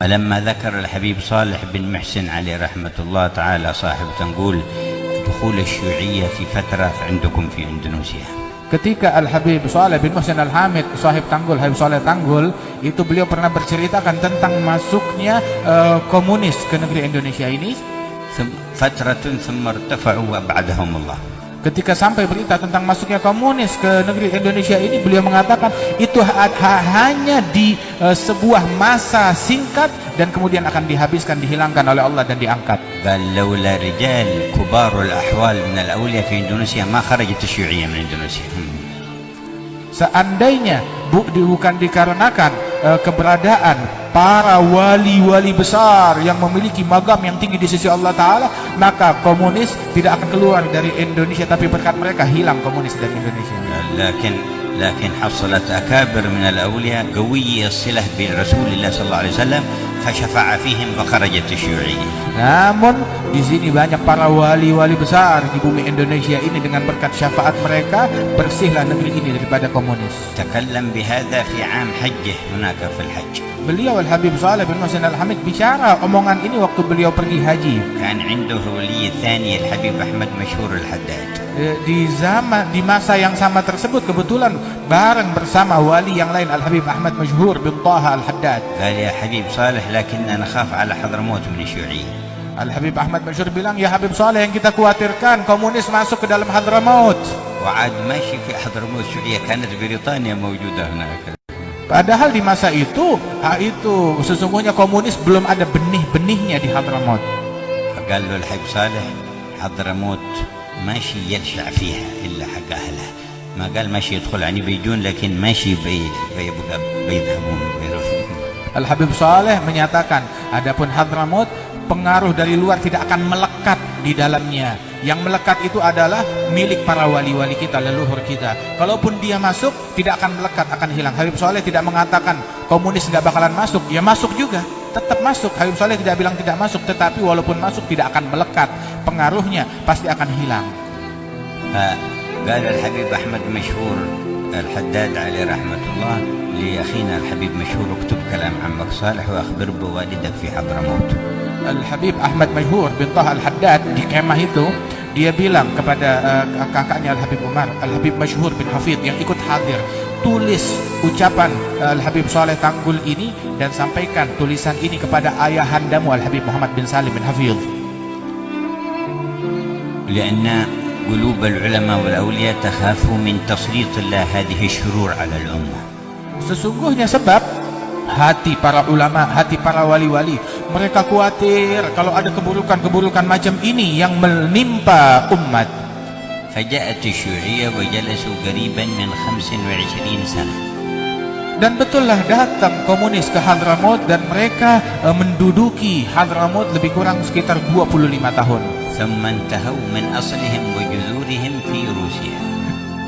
لما ذكر الحبيب صالح بن محسن عليه رحمة الله تعالى صاحب تنقول دخول الشيوعية في فترة عندكم في إندونيسيا. Ketika Al-Habib Saleh bin Muhsin Al-Hamid, sahib Tanggul, Habib Saleh Tanggul, itu beliau pernah berceritakan tentang masuknya komunis ke negeri Indonesia ini. فترة ثم ارتفعوا وأبعدهم الله. Ketika sampai berita tentang masuknya komunis ke negeri Indonesia ini, beliau mengatakan itu hanya di sebuah masa singkat dan kemudian akan dihabiskan, dihilangkan oleh Allah dan diangkat. بل لولا رجال كبار الأحوال من الأولياء في إندونيسيا ما خرجت الشيوعية من إندونيسيا. Seandainya bukan dikarenakan keberadaan para wali-wali besar yang memiliki magam yang tinggi di sisi Allah Ta'ala, maka komunis tidak akan keluar dari Indonesia, tapi berkat mereka hilang komunis dari Indonesia. لكن حصلت أكابر من الأولياء قوي الصلة برسول الله صلى الله عليه وسلم فشفع فيهم فخرجت الشيوعية. Namun di sini banyak para wali-wali besar di bumi Indonesia ini, dengan berkat syafaat mereka bersihlah negeri ini daripada komunis. تكلم بهذا في عام حجه هناك في الحج. Beliau Al-Habib Saleh bin Muhsin Al-Hamid bicara omongan ini waktu beliau pergi haji. كان عنده ولي الثاني الحبيب أحمد مشهور الحداد. Di masa yang sama tersebut kebetulan bareng bersama wali yang lain Al-Habib Ahmad Mashhur bin Taha Al-Haddad. قال يا حبيب صالح لكننا نخاف على حضرموت من الشيوعية. Al-Habib Ahmad Mashhur bilang, ya Habib Saleh, yang kita khawatirkan komunis masuk ke dalam Hadramaut. وعاد ماشي في حضرموت الشيوعية كانت بريطانيا موجودة هناك. Padahal di masa itu sesungguhnya komunis belum ada benih-benihnya di Hadramaut. فقال له الحبيب صالح حضرموت ماشي يلشع فيها إلا حق أهلها. ما قال ماشي يدخل يعني بيجون لكن ماشي بيبقى بيذهبون ويروحون. Al-Habib Saleh menyatakan, adapun Hadramaut pengaruh dari luar tidak akan melekat di dalamnya. Yang melekat itu adalah milik para wali-wali kita, leluhur kita. Kalaupun dia masuk, tidak akan melekat, akan hilang. Habib Saleh tidak mengatakan komunis nggak bakalan masuk, ya masuk juga, tetap masuk. Habib Saleh tidak bilang tidak masuk, tetapi walaupun masuk tidak akan melekat, pengaruhnya pasti akan hilang. قال الحبيب أحمد مشهور الحداد عليه رحمة الله لأخينا الحبيب مشهور اكتب كلام عمك صالح وأخبر بوالدك في حضرموت. Al-Habib Ahmad Mashhur bin Taha Al-Haddad di kemah itu, dia bilang kepada kakaknya Al-Habib Umar, Al-Habib Mashhur bin Hafidh yang ikut hadir, tulis ucapan Al-Habib Saleh Tanggul ini dan sampaikan tulisan ini kepada ayahandamu Al-Habib Muhammad bin Salim bin Hafidh. لأن قلوب العلماء والأولياء تخاف من تسليط الله هذه الشرور على الأمة. Sesungguhnya sebab hati para ulama, hati para wali-wali, mereka khawatir kalau ada keburukan-keburukan macam ini yang menimpa umat. فجاءت الشيوعية وجلسوا قريبا من 25 سنة. Dan betullah datang komunis ke Hadramaut dan mereka menduduki Hadramaut lebih kurang sekitar 25 tahun. ثم انتهوا من أصلهم وجذورهم في روسيا.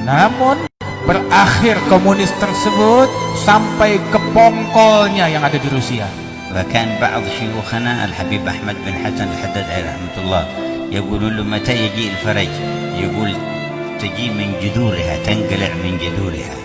Namun berakhir komunis tersebut sampai ke pongkolnya yang ada di Rusia. وكان بعض شيوخنا الحبيب أحمد بن حسن الحداد عليه رحمة الله يقولون له متى يجي الفرج؟ يقول تجي من جذورها، تنقلع من جذورها.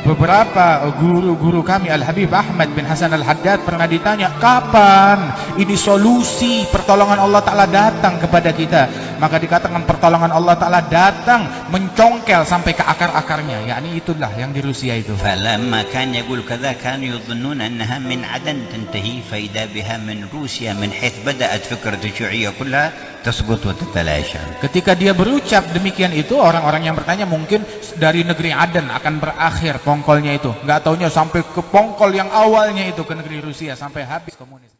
Beberapa guru-guru kami Al-Habib Ahmad bin Hasan Al-Haddad pernah ditanya, kapan ini solusi pertolongan Allah Ta'ala datang kepada kita? Maka dikatakan pertolongan Allah Ta'ala datang mencongkel sampai ke akar-akarnya, yakni itulah yang di Rusia itu. فلما كان يقول كذا كانوا يظنون أنها من عدن تنتهي فإذا بها من روسيا من حيث بدأت فكرة الشيوعية كلها تسقط وتتلاشى. Ketika dia berucap demikian itu, orang-orang yang bertanya mungkin dari negeri Aden akan berakhir pongkolnya itu. Nggak taunya sampai ke pongkol yang awalnya itu, ke negeri Rusia, sampai habis komunis.